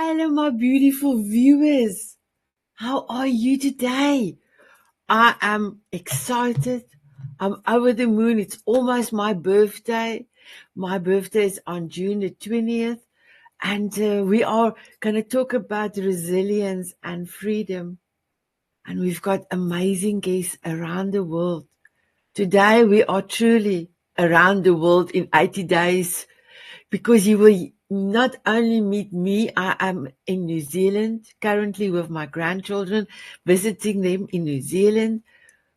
Hello, my beautiful viewers. How are you today? I am excited. I'm over the moon. It's almost my birthday. My birthday is on June the 20th. And we are going to talk about resilience and freedom. And we've got amazing guests around the world. Today, we are truly around the world in 80 days because you will not only meet me. I am in New Zealand currently with my grandchildren, visiting them in New Zealand,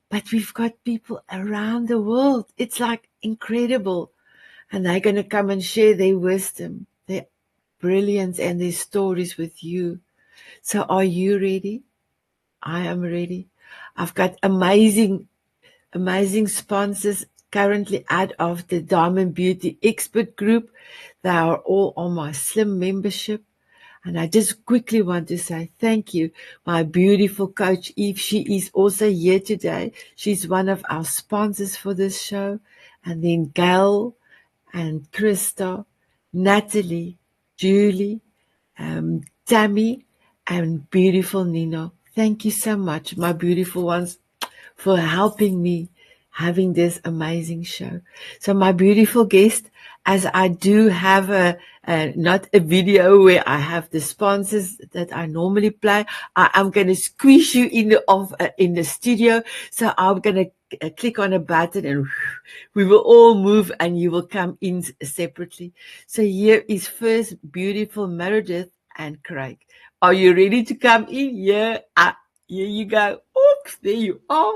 but we've got people around the world. It's like incredible. And they're going to come and share their wisdom, their brilliance, and their stories with you. So are you ready? I am ready. I've got amazing sponsors currently out of the Diamond Beauty Expert Group. They are all on my Slim membership. And I just quickly want to say thank you, my beautiful coach Eve. She is also here today. She's one of our sponsors for this show. And then Gail and Krista, Natalie, Julie, Tammy, and beautiful Nino. Thank you so much, my beautiful ones, for helping me having this amazing show. So my beautiful guest, as I do have not a video where I have the sponsors that I normally play, I'm going to squeeze you in the studio. So I'm going to click on a button and we will all move and you will come in separately. So here is first beautiful Meredith and Craig. Are you ready to come in? Yeah. Here you go. Oops, there you are.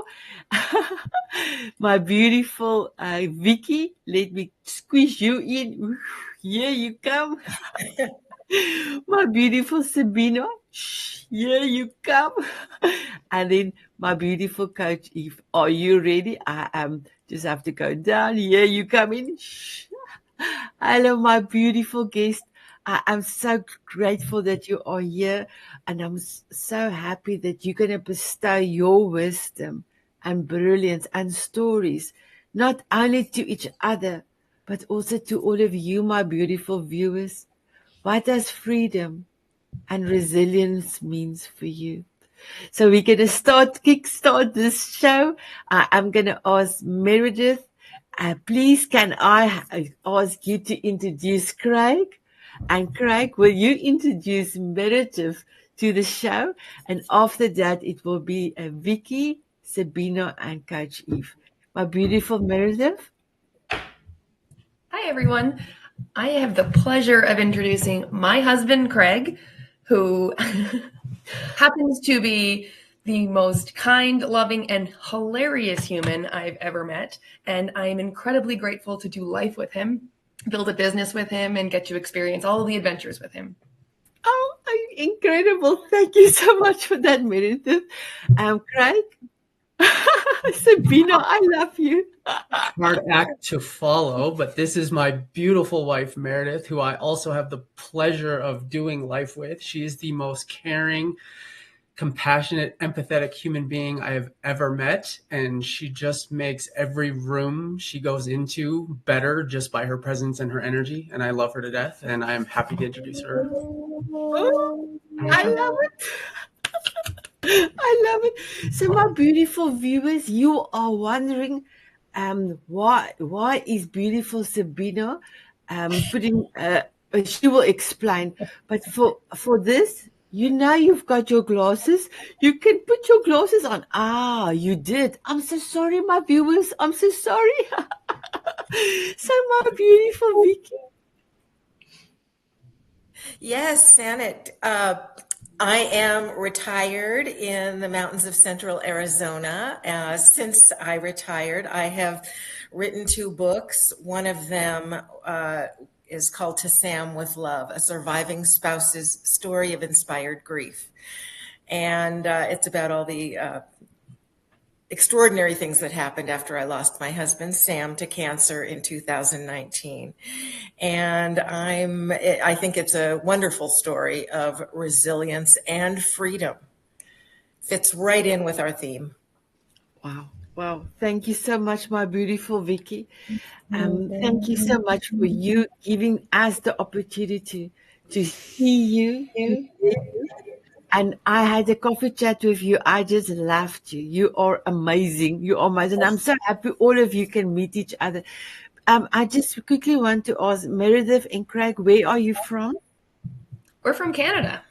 My beautiful Vicky, let me squeeze you in. Here you come. My beautiful Sabina, here you come. And then my beautiful coach Eve, are you ready? I just have to go down. Here you come in. Hello, my beautiful guest. I am so grateful that you are here, and I'm so happy that you're going to bestow your wisdom and brilliance and stories, not only to each other, but also to all of you, my beautiful viewers. What does freedom and resilience means for you? So we're going to kickstart this show. I'm going to ask Meredith, please can I ask you to introduce Craig? And Craig, will you introduce Meredith to the show? And after that, it will be Vicky, Sabina, and Coach Eve. My beautiful Meredith. Hi, everyone. I have the pleasure of introducing my husband, Craig, who happens to be the most kind, loving, and hilarious human I've ever met. And I'm incredibly grateful to do life with him, build a business with him, and get to experience all of the adventures with him. Oh, incredible. Thank you so much for that, Meredith. Craig? Sabina, I love you. Hard act to follow, but this is my beautiful wife, Meredith, who I also have the pleasure of doing life with. She is the most caring, compassionate, empathetic human being I have ever met, and she just makes every room she goes into better just by her presence and her energy, and I love her to death, and I am happy to introduce her. Oh, I love it. I love it. So, my beautiful viewers, you are wondering why is beautiful Sabina putting she will explain. But for this, you've got your glasses. You can put your glasses on. Ah, you did. I'm so sorry, my viewers. I'm so sorry. So, my beautiful Vicky. Yes, Sanet. I am retired in the mountains of central Arizona. Since I retired, I have written 2 books. One of them is called To Sam with Love, a surviving spouse's story of inspired grief. And it's about all the extraordinary things that happened after I lost my husband, Sam, to cancer in 2019. And I think it's a wonderful story of resilience and freedom. Fits right in with our theme. Wow. Thank you so much, my beautiful Vicky. Thank you so much for you giving us the opportunity to see you. And I had a coffee chat with you. I just laughed you. You are amazing. You are amazing. I'm so happy all of you can meet each other. I just quickly want to ask Meredith and Craig, where are you from? We're from Canada.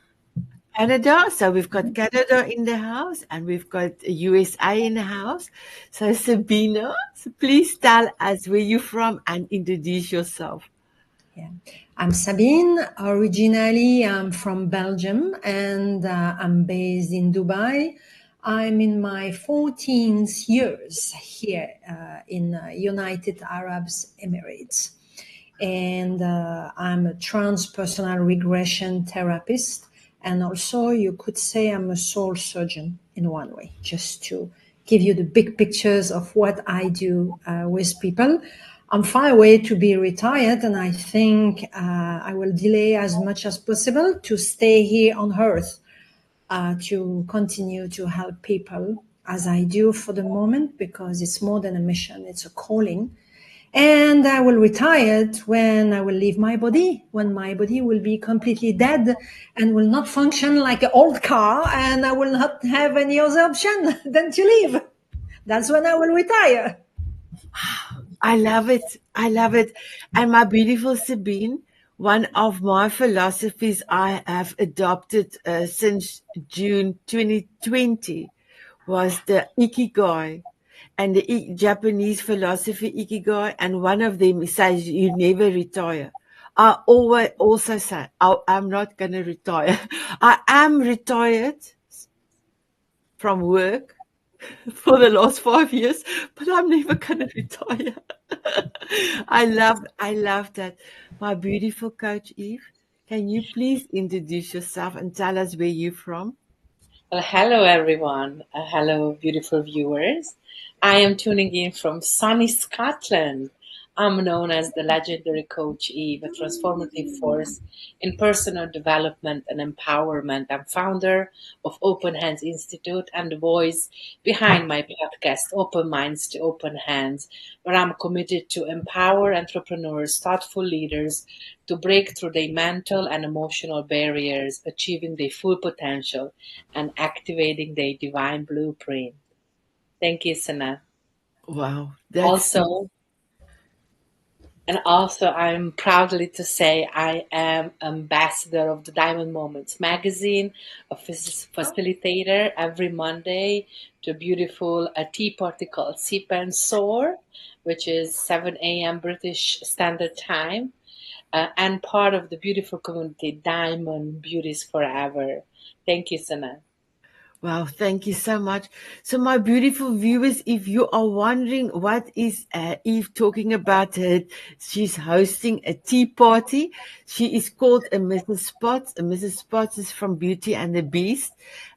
Canada. So we've got Canada in the house and we've got USA in the house. So Sabina, so please tell us where you're from and introduce yourself. Yeah. I'm Sabine. Originally, I'm from Belgium and I'm based in Dubai. I'm in my 14th years here in United Arab Emirates. And I'm a transpersonal regression therapist. And also, you could say I'm a soul surgeon in one way, just to give you the big pictures of what I do with people. I'm far away to be retired, and I think I will delay as much as possible to stay here on Earth to continue to help people as I do for the moment, because it's more than a mission, it's a calling. And I will retire when I will leave my body, when my body will be completely dead and will not function like an old car, and I will not have any other option than to leave. That's when I will retire. I love it. I love it. And my beautiful Sabine, one of my philosophies I have adopted since June 2020 was the Ikigai. And the Japanese philosophy Ikigai, and one of them says you never retire. I always also say I'm not going to retire. I am retired from work for the last 5 years, but I'm never going to retire. I love that. My beautiful coach Eve, can you please introduce yourself and tell us where you're from? Well, hello everyone. Hello, beautiful viewers. I am tuning in from sunny Scotland. I'm known as the legendary Coach Eve, a transformative force in personal development and empowerment. I'm founder of Open Hands Institute and the voice behind my podcast, Open Minds to Open Hands, where I'm committed to empower entrepreneurs, thoughtful leaders to break through their mental and emotional barriers, achieving their full potential and activating their divine blueprint. Thank you, Sana. Wow, that's Also, and also, I'm proudly to say I am ambassador of the Diamond Moments magazine, a facilitator every Monday to a beautiful tea party called Sip and Soar, which is 7 a.m. British Standard Time, and part of the beautiful community Diamond Beauties Forever. Thank you, Sana. Wow, thank you so much. So, my beautiful viewers, if you are wondering what is Eve talking about, she's hosting a tea party. She is called a Mrs. Spots. A Mrs. Spots is from Beauty and the Beast.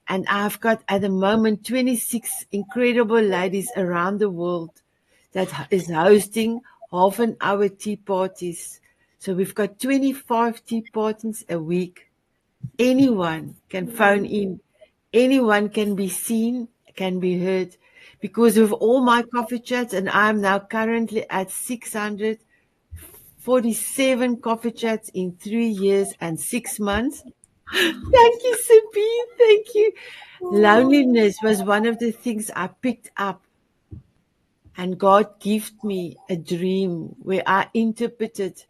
And I've got at the moment 26 incredible ladies around the world that is hosting half an hour tea parties. So we've got 25 tea parties a week. Anyone can phone in. Anyone can be seen, can be heard. Because of all my coffee chats, and I'm now currently at 647 coffee chats in 3 years and 6 months. Thank you, Sabine. Thank you. Loneliness was one of the things I picked up, and God gifted me a dream where I interpreted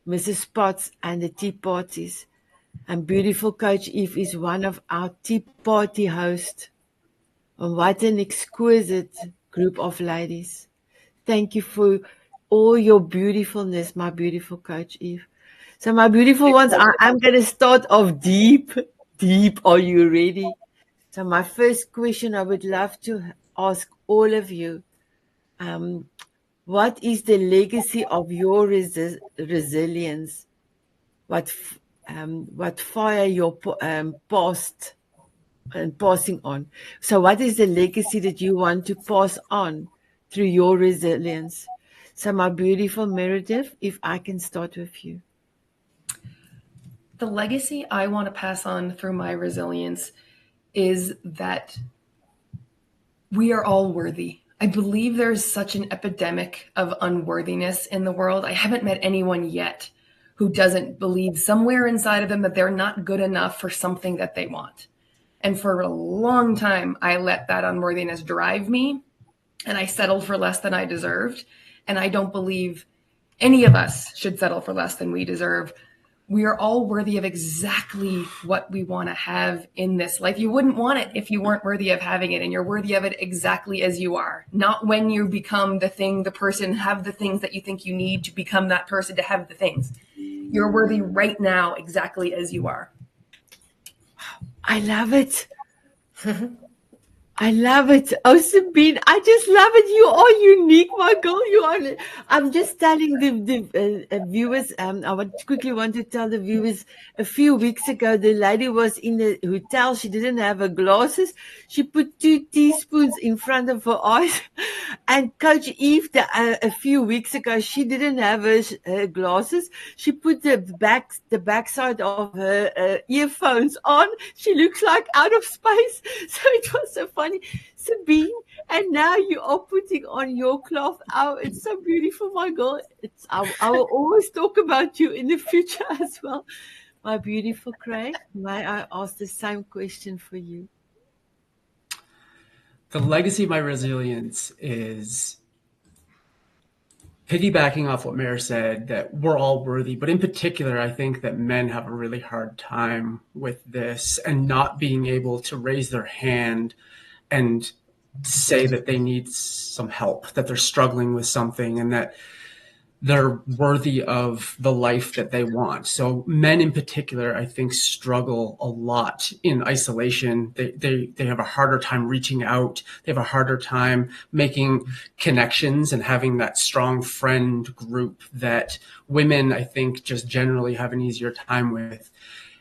Mrs. Potts and the tea parties. And beautiful Coach Eve is one of our tea party hosts. And what an exquisite group of ladies. Thank you for all your beautifulness, my beautiful Coach Eve. So my beautiful ones, I'm going to start off deep. Deep. Are you ready? So my first question I would love to ask all of you, what is the legacy of your resilience? What fire your past and passing on. So what is the legacy that you want to pass on through your resilience? So my beautiful Meredith, if I can start with you. The legacy I want to pass on through my resilience is that we are all worthy. I believe there's such an epidemic of unworthiness in the world. I haven't met anyone yet who doesn't believe somewhere inside of them that they're not good enough for something that they want. And for a long time, I let that unworthiness drive me, and I settled for less than I deserved. And I don't believe any of us should settle for less than we deserve. We are all worthy of exactly what we want to have in this life. You wouldn't want it if you weren't worthy of having it, and you're worthy of it exactly as you are. Not when you become the thing, the person, have the things that you think you need to become that person to have the things. You're worthy right now exactly as you are. I love it. I love it. Oh, Sabine, I just love it. You are unique, my girl. You are. I'm just telling the viewers. Quickly want to tell the viewers. A few weeks ago, the lady was in the hotel. She didn't have her glasses. She put 2 teaspoons in front of her eyes. And Coach Eve, a few weeks ago, she didn't have her glasses. She put the backside of her earphones on. She looks like out of space. So it was so funny. Sabine, and now you are putting on your cloth. Oh, it's so beautiful, my girl. I will always talk about you in the future as well. My beautiful Craig, may I ask the same question for you? The legacy of my resilience is piggybacking off what Mare said, that we're all worthy, but in particular, I think that men have a really hard time with this and not being able to raise their hand and say that they need some help, that they're struggling with something, and that they're worthy of the life that they want. So men in particular, I think, struggle a lot in isolation. They have a harder time reaching out. They have a harder time making connections and having that strong friend group that women, I think, just generally have an easier time with.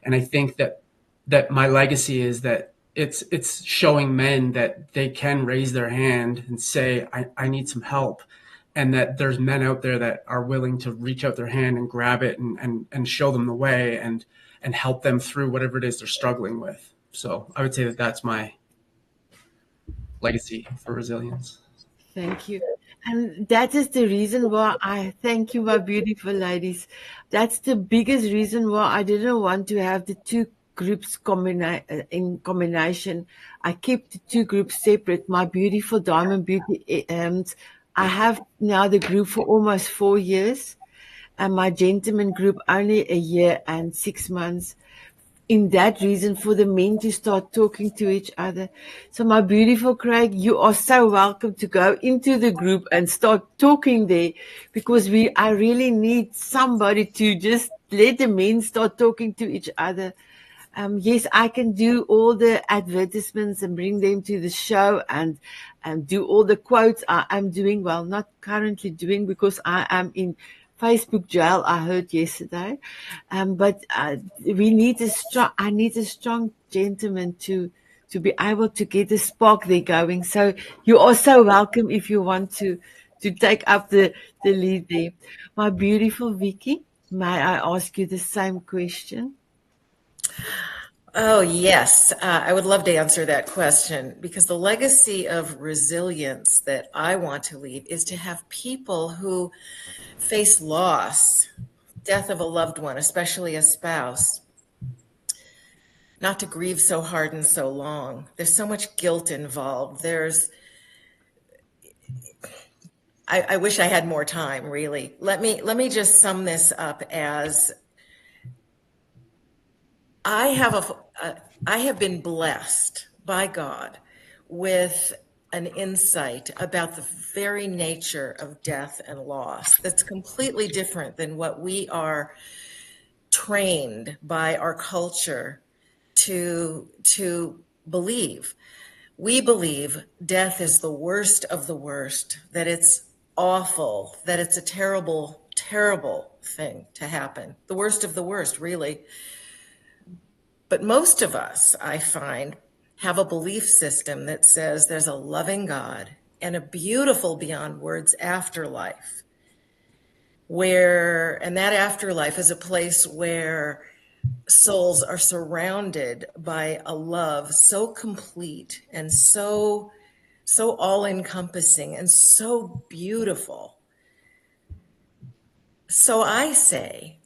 And I think that my legacy is that it's showing men that they can raise their hand and say, I need some help. And that there's men out there that are willing to reach out their hand and grab it and show them the way and help them through whatever it is they're struggling with. So I would say that that's my legacy for resilience. Thank you. And that is the reason why I thank you, my beautiful ladies. That's the biggest reason why I didn't want to have the two groups in combination. I kept the two groups separate. My beautiful Diamond Beauty, I have now the group for almost 4 years, and my gentleman group only a year and 6 months. In that reason, for the men to start talking to each other. So my beautiful Craig, you are so welcome to go into the group and start talking there, because I really need somebody to just let the men start talking to each other. Yes, I can do all the advertisements and bring them to the show and do all the quotes. I am doing, well, not currently doing, because I am in Facebook jail, I heard yesterday. But we need I need a strong gentleman to be able to get the spark there going. So you are so welcome if you want to take up the lead there. My beautiful Vicky, may I ask you the same question? Oh, yes. I would love to answer that question, because the legacy of resilience that I want to leave is to have people who face loss, death of a loved one, especially a spouse, not to grieve so hard and so long. There's so much guilt involved. I wish I had more time, really. Let me just sum this up as I have been blessed by God with an insight about the very nature of death and loss that's completely different than what we are trained by our culture to believe. We believe death is the worst of the worst, that it's awful, that it's a terrible, terrible thing to happen. The worst of the worst, really. But most of us, I find, have a belief system that says there's a loving God and a beautiful beyond words afterlife, and that afterlife is a place where souls are surrounded by a love so complete and so all-encompassing and so beautiful. So I say,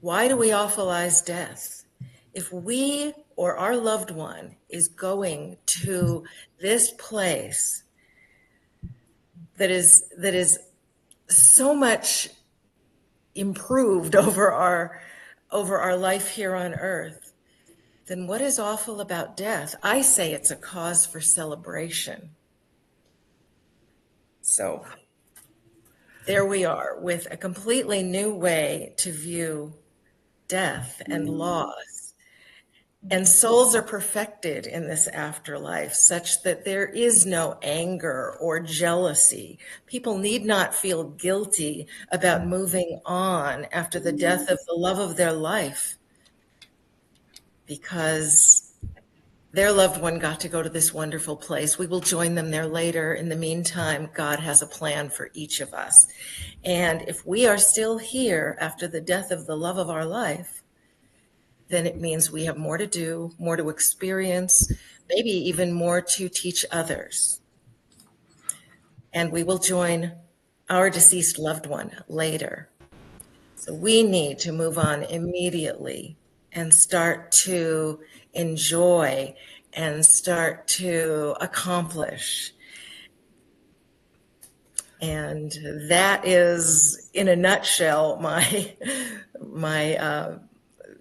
Why do we awfulize death? If we or our loved one is going to this place that is so much improved over our life here on earth, then what is awful about death? I say it's a cause for celebration. So there we are with a completely new way to view death and loss. And souls are perfected in this afterlife such that there is no anger or jealousy. People need not feel guilty about moving on after the death of the love of their life, because their loved one got to go to this wonderful place. We will join them there later. In the meantime, God has a plan for each of us. And if we are still here after the death of the love of our life, then it means we have more to do, more to experience, maybe even more to teach others. And we will join our deceased loved one later. So we need to move on immediately and start to enjoy and start to accomplish. And that is, in a nutshell, my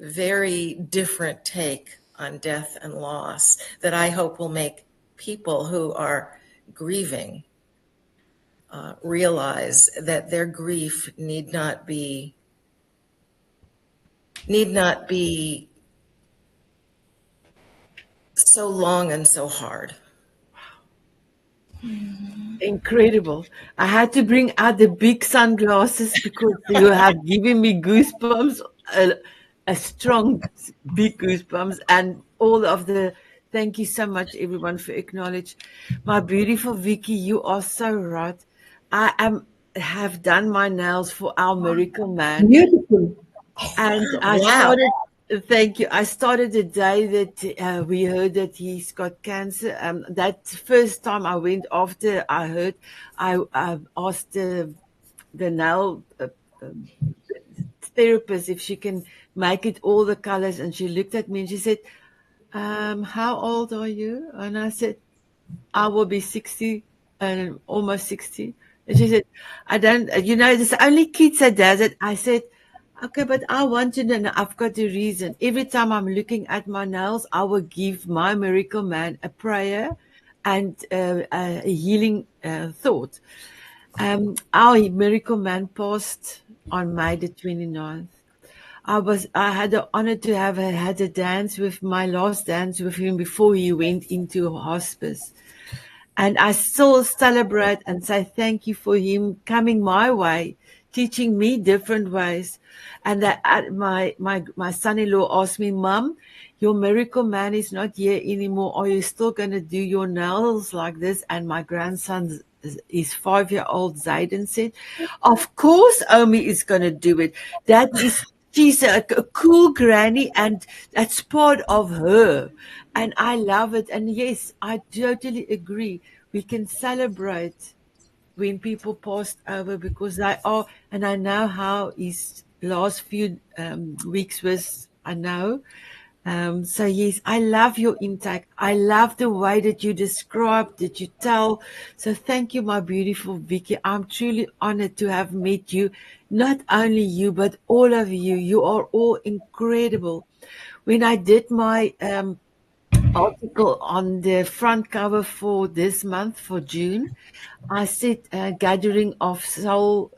very different take on death and loss that I hope will make people who are grieving realize that their grief need not be so long and so hard. Incredible. I had to bring out the big sunglasses because you have given me goosebumps, a strong big goosebumps, and all of the thank you so much everyone for acknowledge. My beautiful Vicky, you are so right. have done my nails for our miracle man. Beautiful. And Wow. thank you. I started the day that we heard that he's got cancer. That first time I went after I heard, I asked the nail therapist if she can make it all the colors. And she looked at me and she said, how old are you? And I said, I will be 60 and almost 60. And she said, I don't, there's only kids that does it. I said, okay, but I want to know, I've got a reason. Every time I'm looking at my nails, I will give my miracle man a prayer and a healing thought. Our miracle man passed on May the 29th. I had the honor to have had a dance with my last dance with him before he went into hospice. And I still celebrate and say thank you for him coming my way, teaching me different ways. And that my son-in-law asked me, Mom, your miracle man is not here anymore. Are you still going to do your nails like this? And my grandson, his 5-year-old Zayden, said, of course Omi is going to do it. She's a cool granny, and that's part of her. And I love it. And yes, I totally agree. We can celebrate when people passed over because they are, and I know how his last few weeks was, I know. So yes, I love your intake. I love the way that you describe, that you tell. So thank you, my beautiful Vicky. I'm truly honored to have met you. Not only you, but all of you. You are all incredible. When I did my article on the front cover for this month, for June, I said gathering of soul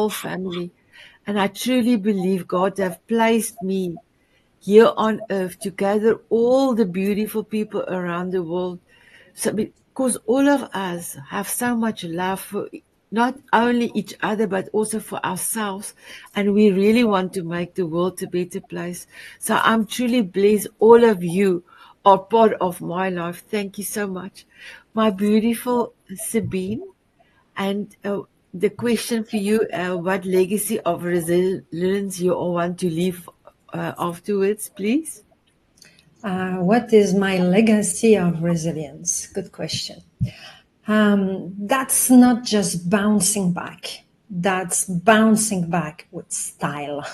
family. And I truly believe God have placed me here on earth to gather all the beautiful people around the world. So because all of us have so much love for not only each other, but also for ourselves. And we really want to make the world a better place. So I'm truly blessed. All of you are part of my life. Thank you so much. My beautiful Sabine. And the question for you, what legacy of resilience you all want to leave afterwards, please? What is my legacy of resilience? Good question. That's not just bouncing back. That's bouncing back with style,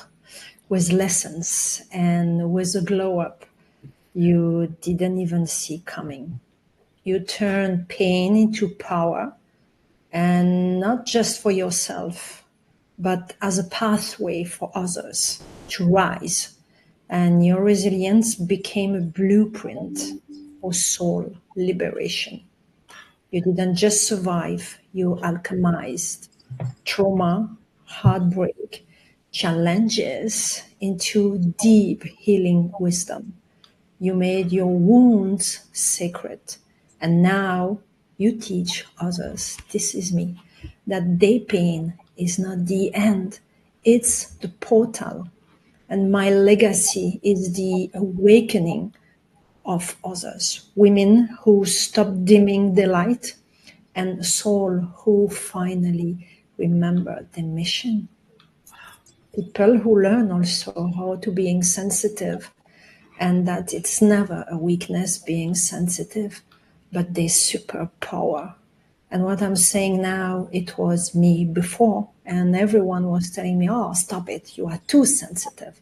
with lessons and with a glow up you didn't even see coming. You turn pain into power, and not just for yourself, but as a pathway for others to rise. And your resilience became a blueprint for soul liberation. You didn't just survive, you alchemized trauma, heartbreak, challenges into deep healing wisdom. You made your wounds sacred. And now you teach others, this is me, that their pain is not the end, it's the portal. And my legacy is the awakening of others, women who stop dimming the light, and soul who finally remember the mission. People who learn also how to being sensitive, and that it's never a weakness being sensitive, but their superpower. And what I'm saying now, it was me before, and everyone was telling me, oh, stop it, you are too sensitive.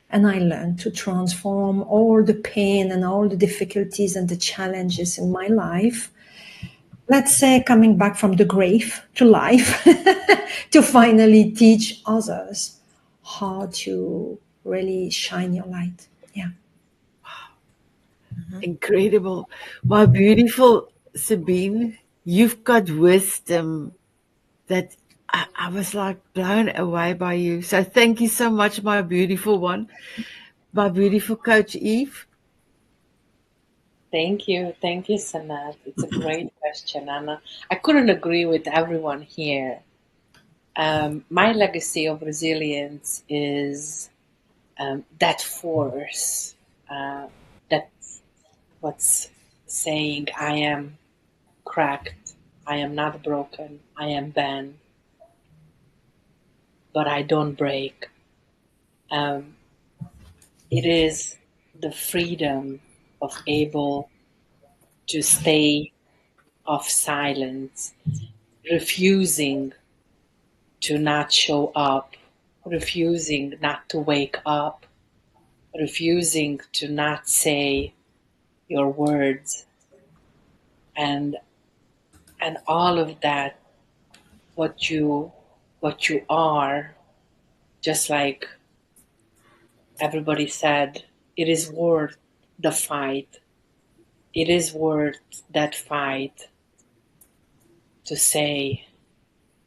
And I learned to transform all the pain and all the difficulties and the challenges in my life, let's say coming back from the grave to life, to finally teach others how to really shine your light. Yeah. Incredible. My beautiful Sabine, you've got wisdom that I was like blown away by you. So thank you so much, my beautiful one, my beautiful coach Eve. Thank you. Thank you, Sanat. It's a great question, Anna. I couldn't agree with everyone here. My legacy of resilience is that force, that what's saying, I am cracked, I am not broken, I am bent, but I don't break. It is the freedom of able to stay of silence, refusing to not show up, refusing not to wake up, refusing to not say your words, and all of that, what you are, just like everybody said, it is worth the fight. It is worth that fight to say,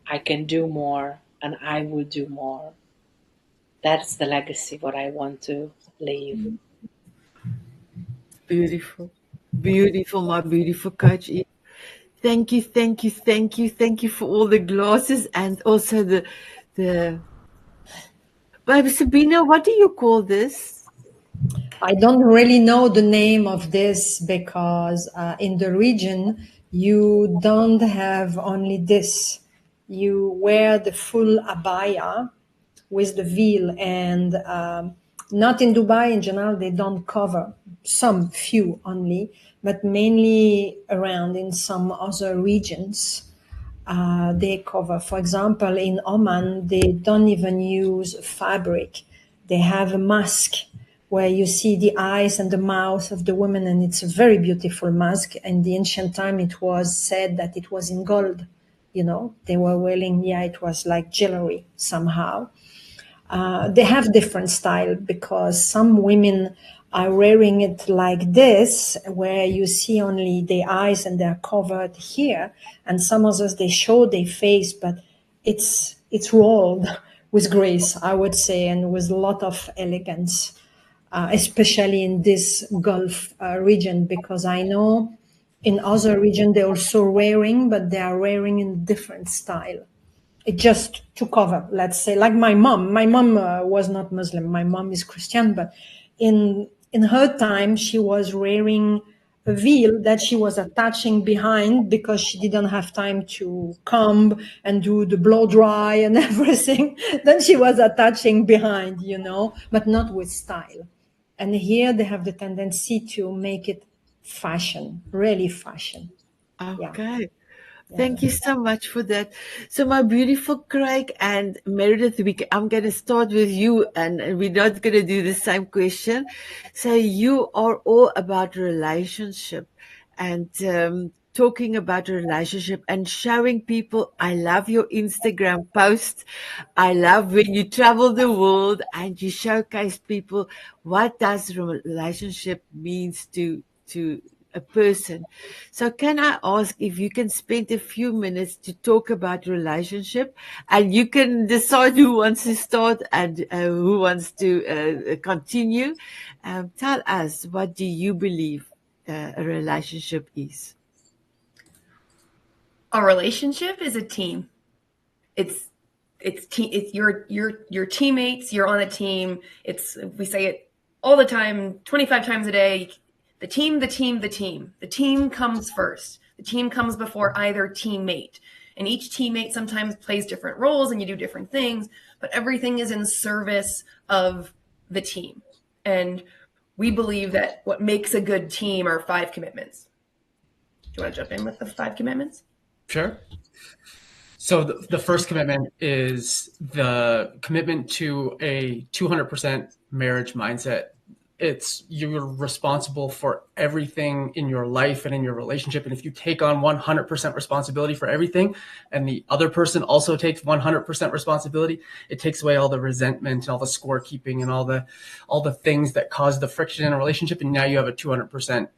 I can do more and I will do more. That's the legacy what I want to leave. Beautiful. Beautiful, my beautiful coach Eve. Thank you, thank you, thank you, thank you for all the glasses and also the Baby Sabina, what do you call this? I don't really know the name of this because in the region you don't have only this. You wear the full abaya with the veil, and not in Dubai in general, they don't cover, some few only, but mainly around in some other regions. They cover. For example, in Oman, they don't even use fabric. They have a mask where you see the eyes and the mouth of the woman, and it's a very beautiful mask. In the ancient time, it was said that it was in gold. You know, they were wearing, yeah, it was like jewelry somehow. They have different style because some women are wearing it like this, where you see only the eyes and they're covered here, and some others they show their face, but it's rolled with grace, I would say, and with a lot of elegance, especially in this Gulf region, because I know in other region they're also wearing, but they are wearing in different style. It just to cover, let's say, like my mom was not Muslim, my mom is Christian, but in her time she was wearing a veil that she was attaching behind because she didn't have time to comb and do the blow dry and everything. Then she was attaching behind, you know, but not with style. And here they have the tendency to make it fashion, really fashion. Yeah. Okay. Thank you so much for that. So, my beautiful Craig and Meredith, I'm going to start with you, and we're not going to do the same question. So, you are all about relationship and talking about a relationship and showing people. I love your Instagram post. I love when you travel the world and you showcase people what does relationship means to a person. So can I ask if you can spend a few minutes to talk about relationship, and you can decide who wants to start and who wants to continue. Tell us, what do you believe a relationship is? A relationship is a team. It's your teammates. You're on a team. We say it all the time, 25 times a day. The team. The team comes first. The team comes before either teammate. And each teammate sometimes plays different roles, and you do different things, but everything is in service of the team. And we believe that what makes a good team are 5 commitments. Do you want to jump in with the 5 commitments? Sure. So the first commitment is the commitment to a 200% marriage mindset. You're responsible for everything in your life and in your relationship. And if you take on 100% responsibility for everything, and the other person also takes 100% responsibility, it takes away all the resentment, all the scorekeeping, and all the things that cause the friction in a relationship. And now you have a 200%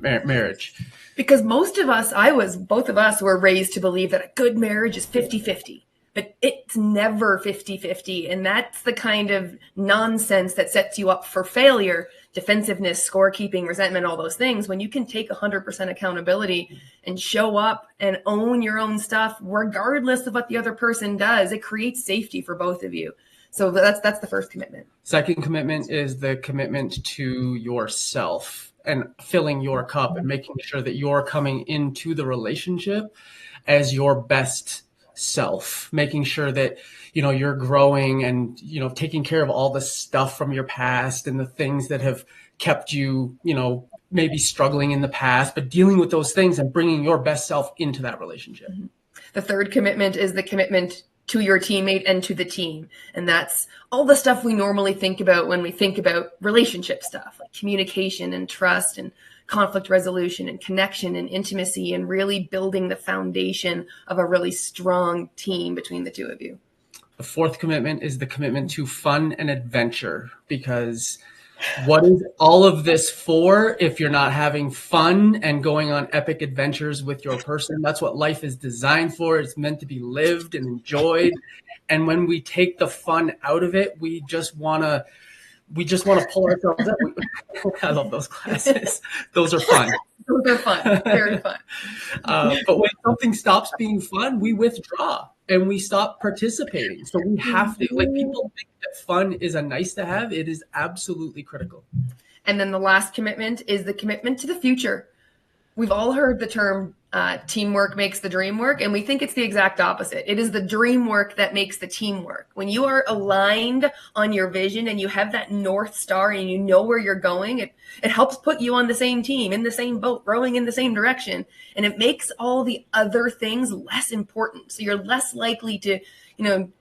marriage. Because both of us were raised to believe that a good marriage is 50-50, but it's never 50-50. And that's the kind of nonsense that sets you up for failure, defensiveness, scorekeeping, resentment, all those things. When you can take 100% accountability and show up and own your own stuff, regardless of what the other person does, it creates safety for both of you. So that's the first commitment. Second commitment is the commitment to yourself and filling your cup and making sure that you're coming into the relationship as your best self, making sure that, you're growing and, taking care of all the stuff from your past and the things that have kept you, maybe struggling in the past, but dealing with those things and bringing your best self into that relationship. Mm-hmm. The third commitment is the commitment to your teammate and to the team. And that's all the stuff we normally think about when we think about relationship stuff, like communication and trust and conflict resolution and connection and intimacy, and really building the foundation of a really strong team between the two of you. The fourth commitment is the commitment to fun and adventure, because what is all of this for if you're not having fun and going on epic adventures with your person? That's what life is designed for. It's meant to be lived and enjoyed. And when we take the fun out of it, we just want to pull ourselves up. I love those classes. Those are fun. Those are fun. Very fun. But when something stops being fun, we withdraw and we stop participating. So we have to, people think that fun is a nice to have. It is absolutely critical. And then the last commitment is the commitment to the future. We've all heard the term teamwork makes the dream work, and we think it's the exact opposite. It is the dream work that makes the team work. When you are aligned on your vision and you have that North Star and you know where you're going, it helps put you on the same team, in the same boat, rowing in the same direction. And it makes all the other things less important. So you're less likely to,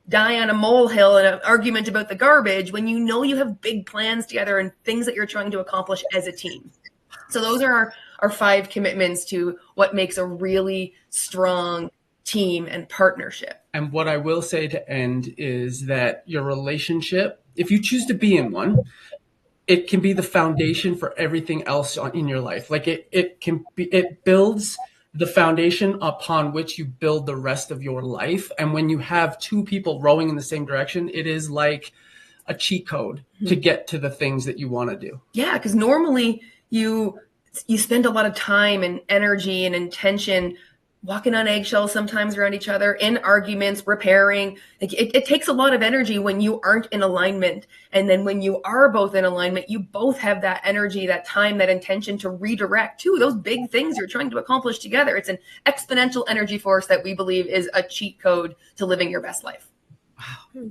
die on a molehill in an argument about the garbage when you know you have big plans together and things that you're trying to accomplish as a team. So those are our 5 commitments to what makes a really strong team and partnership. And what I will say to end is that your relationship, if you choose to be in one, it can be the foundation for everything else in your life. Like it builds the foundation upon which you build the rest of your life. And when you have 2 people rowing in the same direction, it is like a cheat code to get to the things that you want to do. Yeah, because normally you spend a lot of time and energy and intention walking on eggshells sometimes around each other, in arguments, repairing. Like it takes a lot of energy when you aren't in alignment. And then when you are both in alignment, you both have that energy, that time, that intention to redirect to those big things you're trying to accomplish together. It's an exponential energy force that we believe is a cheat code to living your best life. Wow.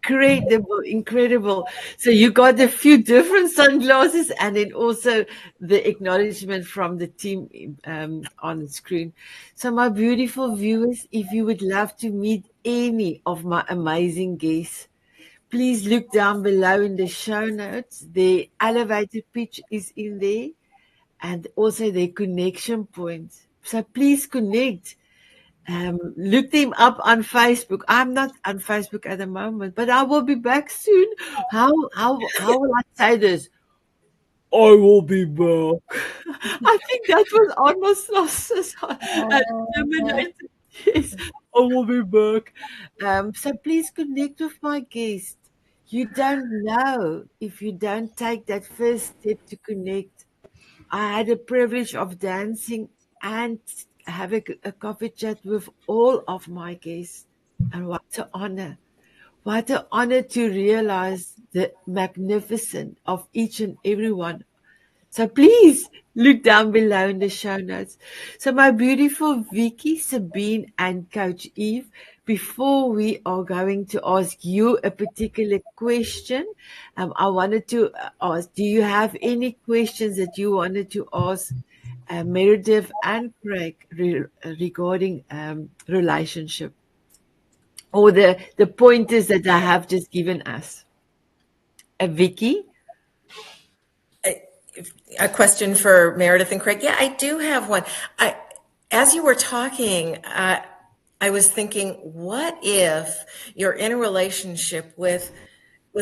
incredible. So you got a few different sunglasses, and then also the acknowledgement from the team on the screen. So my beautiful viewers, if you would love to meet any of my amazing guests, please look down below in the show notes. The elevator pitch is in there, and also their connection points. So please connect. Look them up on Facebook. I'm not on Facebook at the moment, but I will be back soon. How will I say this? I will be back. I think that was almost lost. Eliminated. Yes, I will be back. So please connect with my guest. You don't know if you don't take that first step to connect. I had the privilege of dancing and having a coffee chat with all of my guests. And what an honor. What an honor to realize the magnificence of each and every one. So please look down below in the show notes. So my beautiful Vicky, Sabine, and Coach Eve, before we are going to ask you a particular question, I wanted to ask, do you have any questions that you wanted to ask Meredith and Craig regarding relationship, or the pointers that I have just given us? Vicky? A question for Meredith and Craig. Yeah, I do have one. As you were talking, I was thinking, what if you're in a relationship with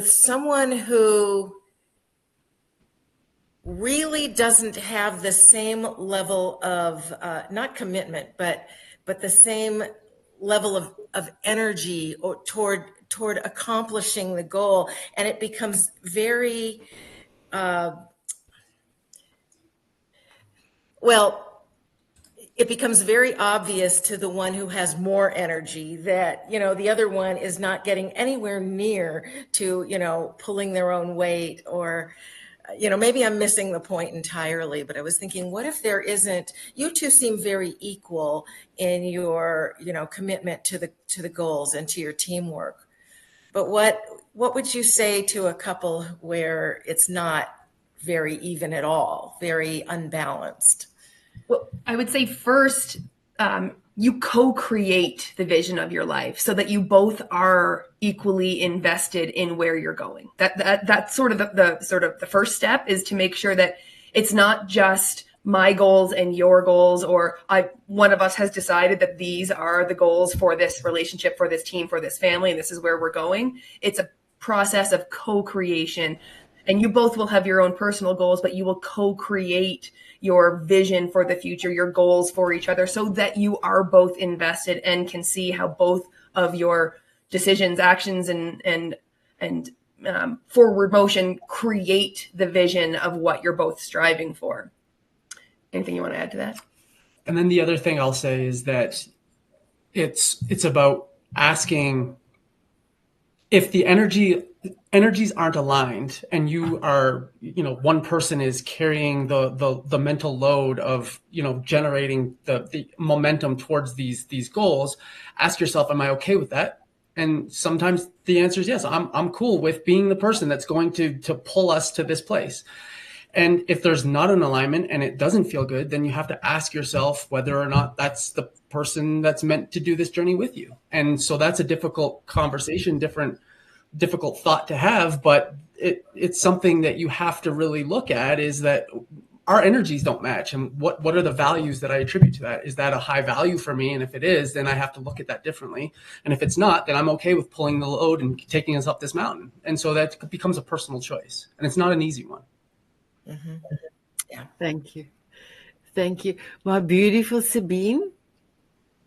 someone who really doesn't have the same level of not commitment, but the same level of energy or toward accomplishing the goal, and it becomes very it becomes very obvious to the one who has more energy that, the other one is not getting anywhere near to, pulling their own weight, or, maybe I'm missing the point entirely, but I was thinking, what if there isn't, you two seem very equal in your, commitment to the goals and to your teamwork. But what would you say to a couple where it's not very even at all, very unbalanced? Well, I would say first, you co-create the vision of your life so that you both are equally invested in where you're going. That's sort of the first step, is to make sure that it's not just my goals and your goals, or one of us has decided that these are the goals for this relationship, for this team, for this family, and this is where we're going. It's a process of co-creation, and you both will have your own personal goals, but you will co-create your vision for the future, your goals for each other, so that you are both invested and can see how both of your decisions, actions, and forward motion create the vision of what you're both striving for. Anything you want to add to that? And then the other thing I'll say is that it's about asking if the energies aren't aligned, and you are, one person is carrying the mental load of, generating the momentum towards these goals. Ask yourself, am I okay with that? And sometimes the answer is yes. I'm cool with being the person that's going to pull us to this place. And if there's not an alignment and it doesn't feel good, then you have to ask yourself whether or not that's the person that's meant to do this journey with you. And so that's a difficult conversation, difficult thought to have, but it's something that you have to really look at, is that our energies don't match. And what are the values that I attribute to that? Is that a high value for me? And if it is, then I have to look at that differently. And if it's not, then I'm okay with pulling the load and taking us up this mountain. And so that becomes a personal choice, and it's not an easy one. Mm-hmm. Yeah. Thank you. My beautiful Sabine.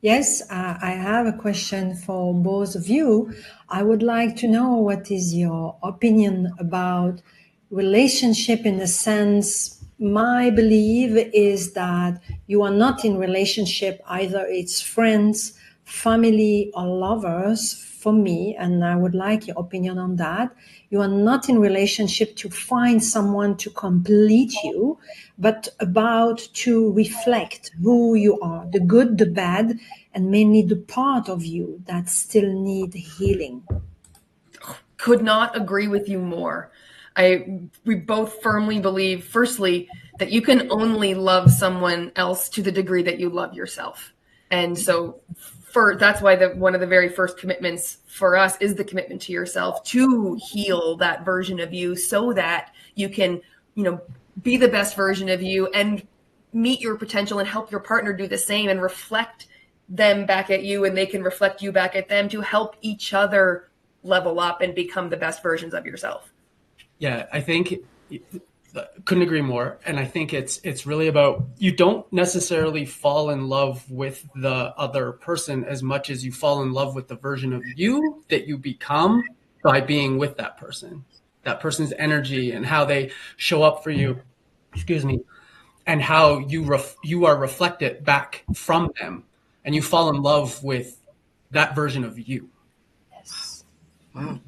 Yes, I have a question for both of you. I would like to know, what is your opinion about relationship, in the sense, my belief is that you are not in relationship, either it's friends, family, or lovers, for me, and I would like your opinion on that. You are not in relationship to find someone to complete you, but about to reflect who you are, the good, the bad, and mainly the part of you that still need healing. could not agree with you more. We both firmly believe, firstly, that you can only love someone else to the degree that you love yourself. And so that's why one of the very first commitments for us is the commitment to yourself to heal that version of you so that you can, be the best version of you and meet your potential and help your partner do the same and reflect them back at you, and they can reflect you back at them to help each other level up and become the best versions of yourself. Yeah, I think couldn't agree more. And I think it's really about, you don't necessarily fall in love with the other person as much as you fall in love with the version of you that you become by being with that person's energy and how they show up for you, excuse me, and how you are reflected back from them, and you fall in love with that version of you. Yes. Wow.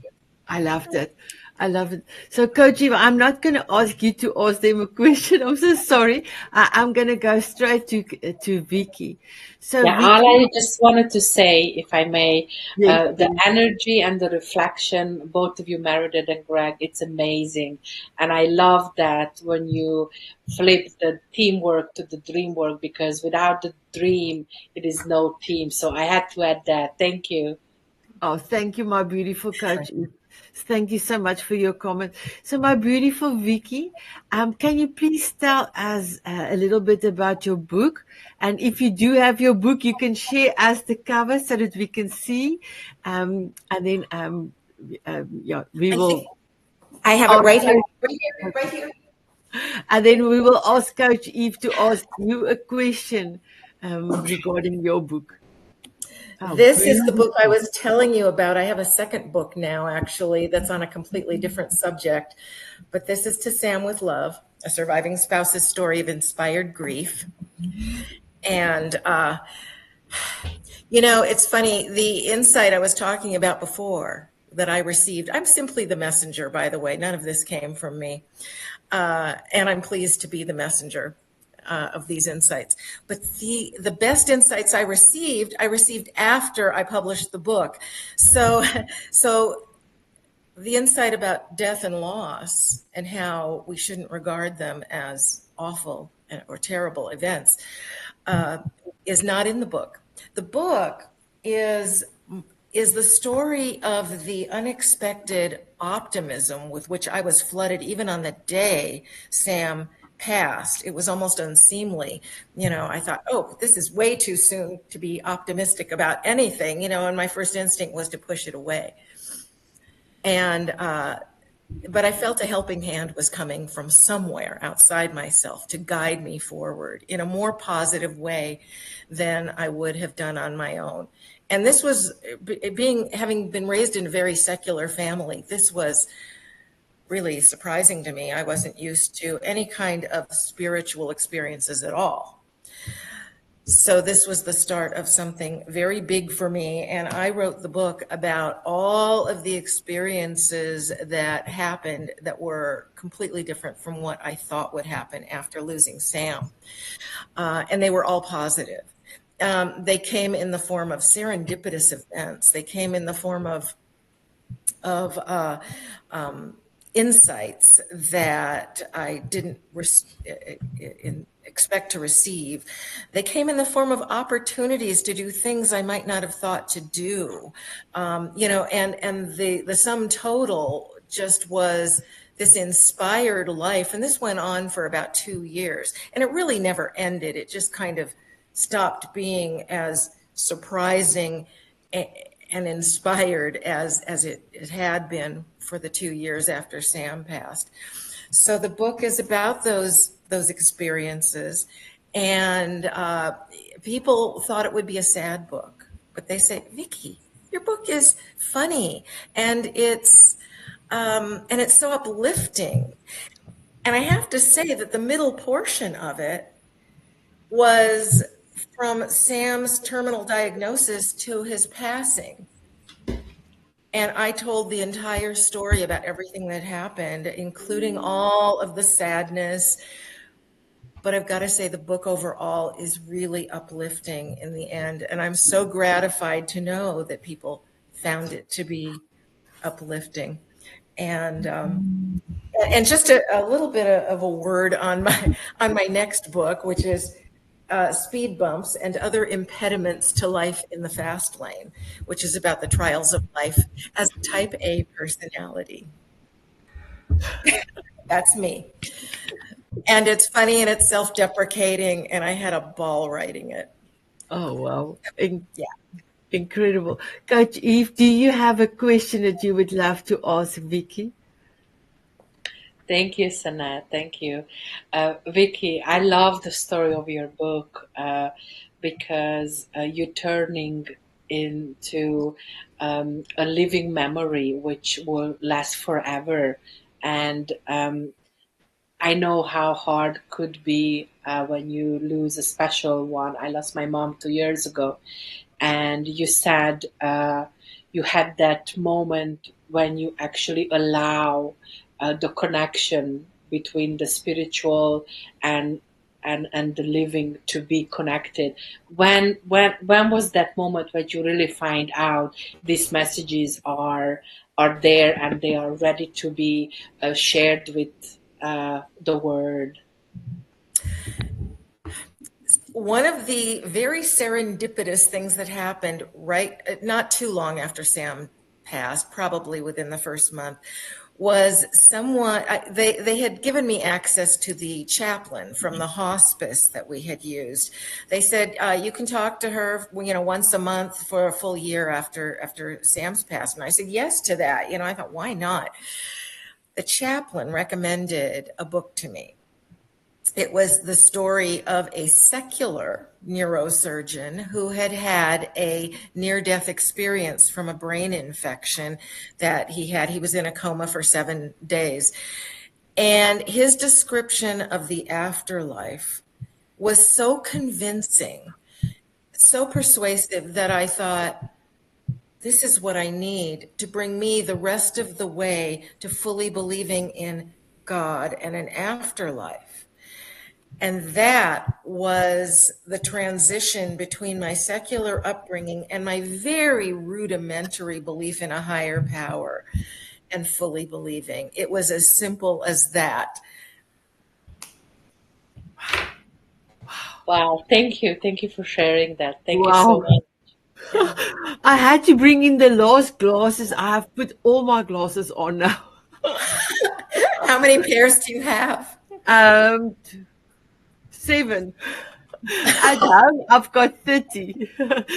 I loved it. I love it. So, Coach Eva, I'm not going to ask you to ask them a question. I'm so sorry. I'm going to go straight to Vicky. So, Yeah, Vicky, all I just wanted to say, if I may, yes, the energy and the reflection, both of you, Meredith and Greg, it's amazing. And I love that when you flip the teamwork to the dream work, because without the dream, it is no team. So I had to add that. Thank you. oh, thank you, my beautiful coach. Thank you so much for your comment. So, my beautiful Vicky, can you please tell us a little bit about your book? And if you do have your book, you can share us the cover so that we can see. And then, yeah, we I will. think I have it right here. Right here. And then we will ask Coach Eve to ask you a question regarding your book. How This is the book I beautiful. was telling you about. I have a second book now, actually, that's on a completely different subject. But this is To Sam with Love, a surviving spouse's story of inspired grief. And, it's funny, the insight I was talking about before that I received, I'm simply the messenger, by the way. None of this came from me. And I'm pleased to be the messenger of these insights. But the best insights I received after I published the book. So the insight about death and loss and how we shouldn't regard them as awful or terrible events is not in the book. The book is the story of the unexpected optimism with which I was flooded even on the day Sam passed. It was almost unseemly. I thought, oh, this is way too soon to be optimistic about anything, and my first instinct was to push it away. And but I felt a helping hand was coming from somewhere outside myself to guide me forward in a more positive way than I would have done on my own. And this was having been raised in a very secular family, this was really surprising to me. I wasn't used to any kind of spiritual experiences at all. So this was the start of something very big for me. And I wrote the book about all of the experiences that happened that were completely different from what I thought would happen after losing Sam. And they were all positive. They came in the form of serendipitous events. They came in the form of insights that I didn't expect to receive. They came in the form of opportunities to do things I might not have thought to do. And the sum total just was this inspired life. And this went on for about 2 years. And it really never ended. It just kind of stopped being as surprising and inspired as it had been for the 2 years after Sam passed. So the book is about those experiences, and people thought it would be a sad book, but they say, Vicky, your book is funny, and it's so uplifting. And I have to say that the middle portion of it was from Sam's terminal diagnosis to his passing. And I told the entire story about everything that happened, including all of the sadness. But I've got to say, the book overall is really uplifting in the end. And I'm so gratified to know that people found it to be uplifting. And just a little bit of a word on my next book, which is Speed Bumps and Other Impediments to Life in the Fast Lane, which is about the trials of life as a type A personality. That's me. And it's funny and it's self-deprecating, and I had a ball writing it. Oh, wow. Yeah. Incredible. Coach Eve, do you have a question that you would love to ask Vicky? Thank you, Sanet. Thank you. Vicky, I love the story of your book because you're turning into a living memory which will last forever. And I know how hard it could be when you lose a special one. I lost my mom 2 years ago. And you said you had that moment when you actually allow the connection between the spiritual and the living to be connected. When was that moment when you really find out these messages are there and they are ready to be shared with the world? One of the very serendipitous things that happened not too long after Sam passed, probably within the first month, was they had given me access to the chaplain from the hospice that we had used. They said, you can talk to her, once a month for a full year after Sam's passed. And I said yes to that. I thought, why not? The chaplain recommended a book to me. It was the story of a secular neurosurgeon who had had a near-death experience from a brain infection that he had. He was in a coma for 7 days. And his description of the afterlife was so convincing, so persuasive that I thought, this is what I need to bring me the rest of the way to fully believing in God and an afterlife. And that was the transition between my secular upbringing and my very rudimentary belief in a higher power and fully believing. It was as simple as that. Wow. Thank you. Thank you for sharing that. Thank you Wow. so much. I had to bring in the last glasses. I have put all my glasses on now. How many pairs do you have? 7. At home, I've got 30. But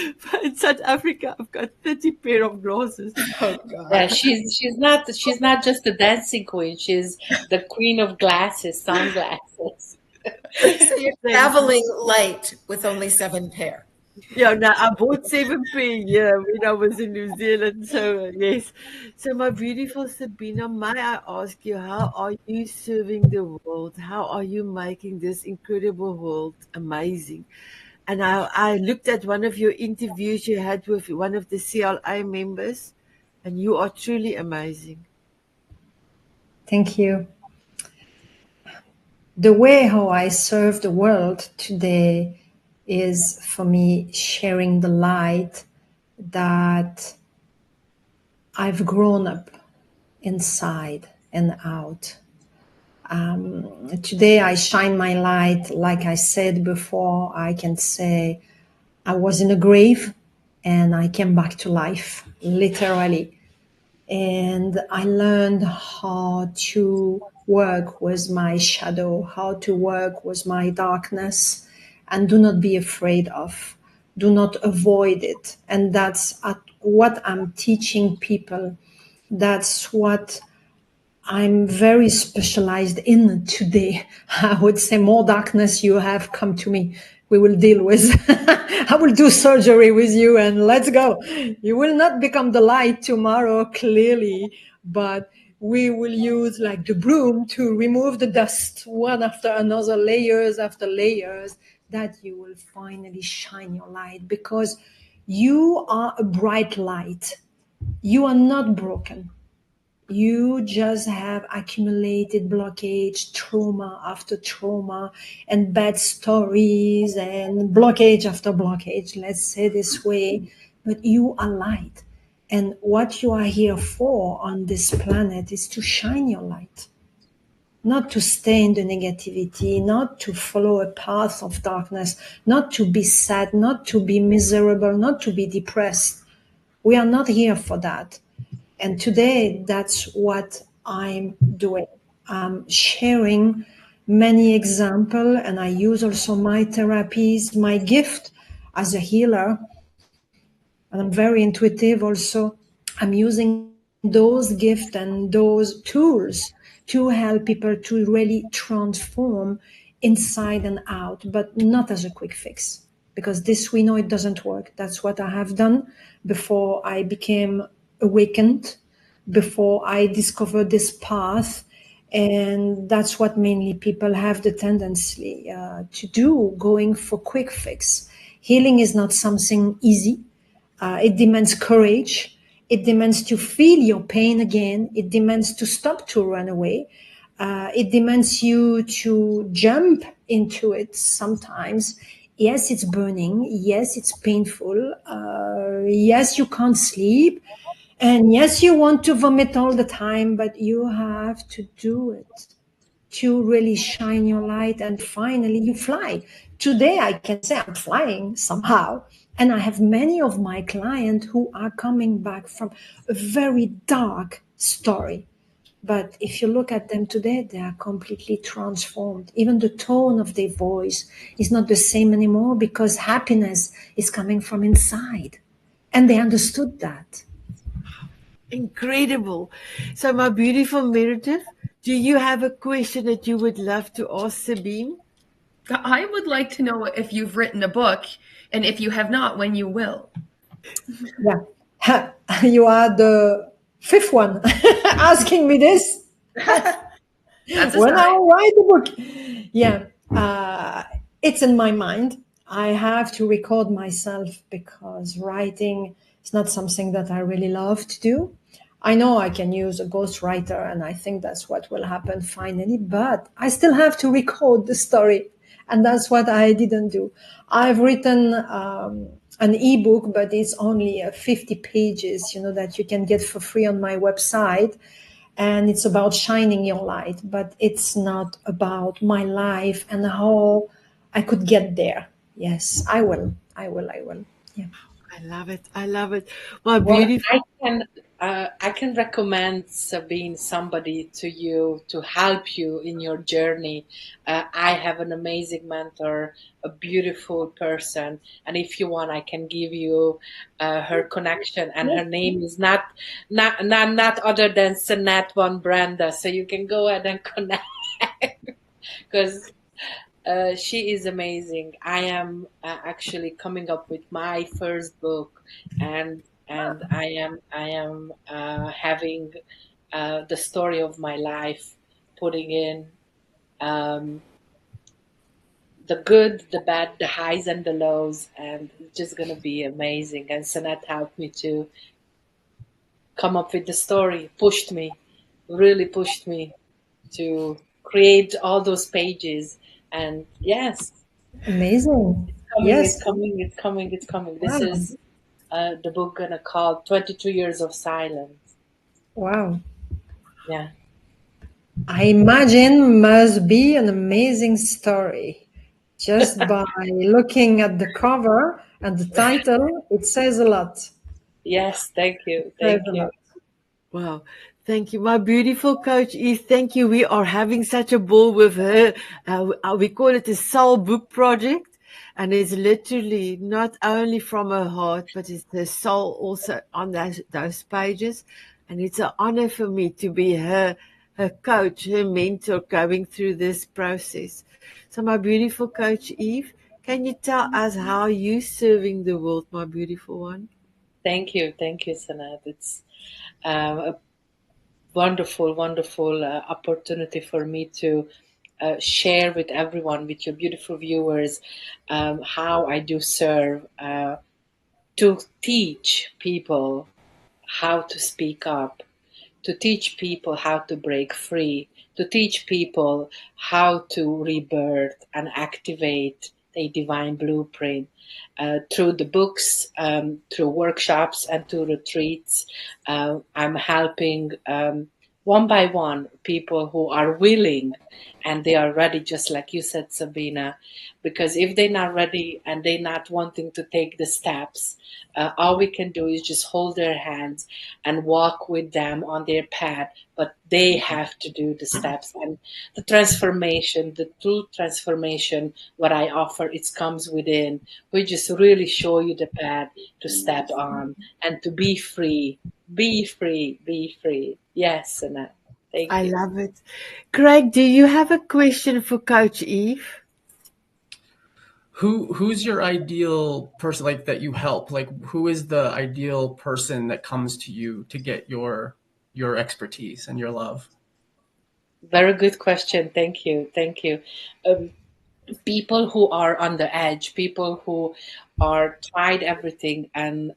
in South Africa, I've got 30 pair of glasses. Oh God. Yeah, she's not just a dancing queen. She's the queen of glasses, sunglasses. So you're traveling light with only 7 pair. Yeah, no, I bought 7 pair here when I was in New Zealand. So, yes. So, my beautiful Sabina, may I ask you, how are you serving the world? How are you making this incredible world amazing? And I looked at one of your interviews you had with one of the CLA members, and you are truly amazing. Thank you. The way how I serve the world today is for me sharing the light that I've grown up inside and out. Today I shine my light. Like I said before, I can say I was in a grave and I came back to life, literally. And I learned how to work with my shadow, how to work with my darkness, and do not be afraid of, do not avoid it. And that's what I'm teaching people. That's what I'm very specialized in today. I would say more darkness you have, come to me. We will deal with. I will do surgery with you and let's go. You will not become the light tomorrow, clearly, but we will use like the broom to remove the dust one after another, layers after layers, that you will finally shine your light, because you are a bright light. You are not broken. You just have accumulated blockage, trauma after trauma, and bad stories, and blockage after blockage, let's say this way. But you are light. And what you are here for on this planet is to shine your light, not to stay in the negativity, not to follow a path of darkness, not to be sad, not to be miserable, not to be depressed. We are not here for that. And today, that's what I'm doing. I'm sharing many examples, and I use also my therapies, my gift as a healer. And I'm very intuitive also. I'm using those gifts and those tools to help people to really transform inside and out, but not as a quick fix. Because this we know it doesn't work. That's what I have done before I became awakened, before I discovered this path. And that's what mainly people have the tendency to do, going for quick fix. Healing is not something easy. It demands courage. It demands to feel your pain again. It demands to stop to run away. It demands you to jump into it sometimes. Yes, it's burning. Yes, it's painful. Yes, you can't sleep. And yes, you want to vomit all the time, but you have to do it to really shine your light, and finally you fly. Today I can say I'm flying somehow, and I have many of my clients who are coming back from a very dark story, but if you look at them today, they are completely transformed. Even the tone of their voice is not the same anymore, because happiness is coming from inside, and they understood that. Incredible. So, my beautiful Meredith, do you have a question that you would love to ask Sabine? I would like to know if you've written a book, and if you have not, when you will. Yeah. You are the fifth one asking me this. That's a When I sign. write the book. Yeah. It's in my mind. I have to record myself, because writing is not something that I really love to do. I know I can use a ghostwriter, and I think that's what will happen finally, but I still have to record the story. And that's what I didn't do. I've written an ebook, but it's only 50 pages, that you can get for free on my website. And it's about shining your light, but it's not about my life and how I could get there. Yes, I will. Yeah. I love it. I love it. My Well, beautiful. I can recommend Sabine somebody to you to help you in your journey. I have an amazing mentor, a beautiful person, and if you want, I can give you her connection. And her name is not other than Sanet Van Breda. So you can go ahead and connect because she is amazing. I am actually coming up with my first book, and I am having the story of my life, putting in um, the good, the bad, the highs and the lows, and it's just gonna be amazing. And Sanat helped me to come up with the story, really pushed me to create all those pages. And yes, Amazing. coming, Yes. it's coming, it's coming, it's coming. This Wow. is the book gonna call 22 Years of Silence. Wow. Yeah. I imagine must be an amazing story. Just by looking at the cover and the title, it says a lot. Yes, thank you. Says Thank a you. lot. Wow. Thank you. My beautiful coach Eve, thank you. We are having such a ball with her. We call it a soul book project. And it's literally not only from her heart, but it's her soul also on those pages. And it's an honor for me to be her coach, her mentor going through this process. So my beautiful coach Eve, can you tell us how you serving the world, my beautiful one? Thank you. Thank you, Sanat. It's a wonderful, wonderful opportunity for me to share with everyone, with your beautiful viewers, how I do serve, to teach people how to speak up, to teach people how to break free, to teach people how to rebirth and activate a divine blueprint. Through the books, through workshops, and through retreats, I'm helping one by one people who are willing and they are ready, just like you said, Sabina. Because if they're not ready and they're not wanting to take the steps, all we can do is just hold their hands and walk with them on their path. But they have to do the steps, and the transformation, the true transformation, what I offer, it comes within. We just really show you the path to step on and to be free, be free, be free. Yes, Sanet. Thank I you. love it. Craig, do you have a question for Coach Eve? Who's your ideal person, like, that you help? Like, who is the ideal person that comes to you to get your expertise and your love? Very good question. Thank you. Thank you. People who are on the edge, people who are tried everything, and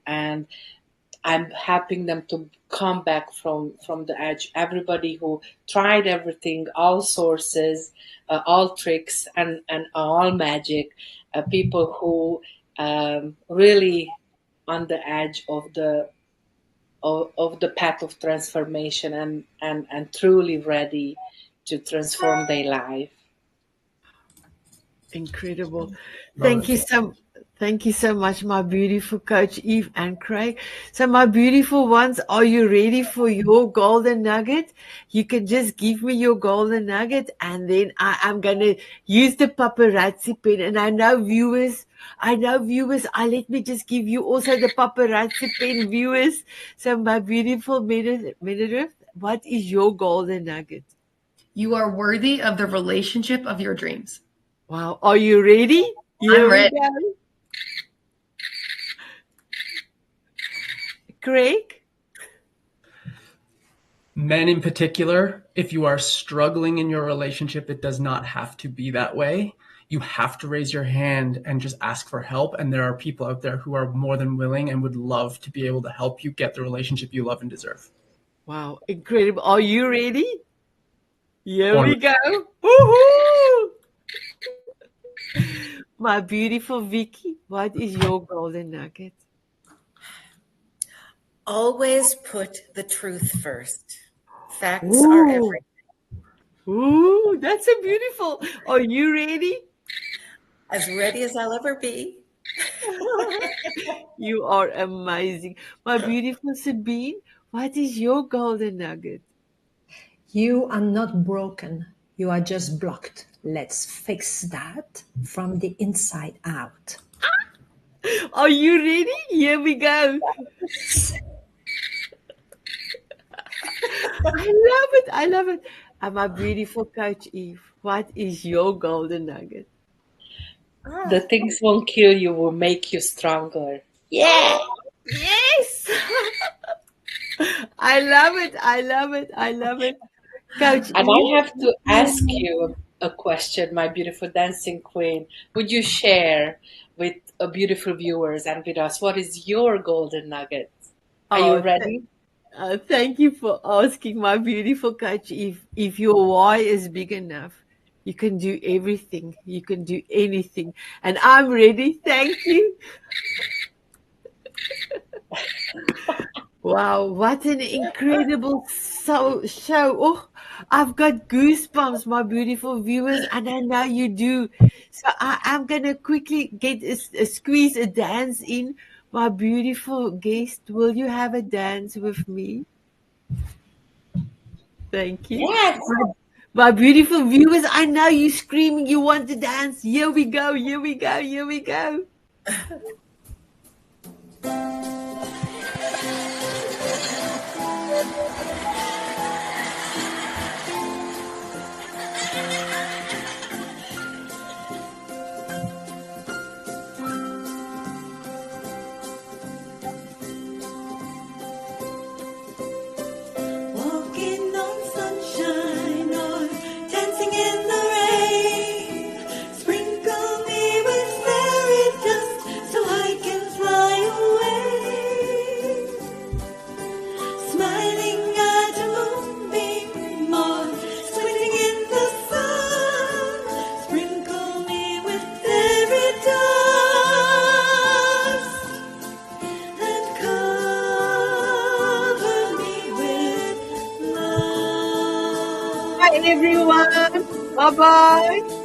I'm helping them to come back from the edge. Everybody who tried everything, all sources, all tricks, and all magic. People who really on the edge of the path of transformation, and truly ready to transform their life. Incredible. Love it. Thank you so much, my beautiful Coach Eve and Craig. So my beautiful ones, are you ready for your golden nugget? You can just give me your golden nugget, and then I am gonna use the paparazzi pen. And I know viewers, let me just give you also the paparazzi pen, viewers. So my beautiful Meredith, what is your golden nugget? You are worthy of the relationship of your dreams. Wow. Are you ready? Here I'm ready. we go. Craig? Men in particular, if you are struggling in your relationship, it does not have to be that way. You have to raise your hand and just ask for help. And there are people out there who are more than willing and would love to be able to help you get the relationship you love and deserve. Wow. Incredible. Are you ready? Here we go. Woohoo! My beautiful Vicky, what is your golden nugget? Always put the truth first. Facts are everything. Ooh, that's so beautiful. Are you ready? As ready as I'll ever be. You are amazing. My beautiful Sabine, what is your golden nugget? You are not broken. You are just blocked. Let's fix that from the inside out. Are you ready? Here we go. I love it. And my beautiful Coach Eve, what is your golden nugget? The things won't kill you, will make you stronger. Yeah. Yes. I love it. Coach And Eve? I have to ask you a question, my beautiful dancing queen. Would you share with beautiful viewers and with us, what is your golden nugget? Are you ready? Thank you for asking, my beautiful Coach Eve. If your why is big enough, you can do everything. You can do anything. And I'm ready. Thank you. Wow, what an incredible show. Oh, I've got goosebumps, my beautiful viewers, and I know you do. So I'm going to quickly get squeeze a dance in. My beautiful guest, will you have a dance with me? Thank you. Yes. My beautiful viewers, I know you screaming, you want to dance. Here we go, here we go, here we go. Walking on sunshine or dancing in the rain. Sprinkle me with fairy dust so I can fly away. everyone. Bye-bye.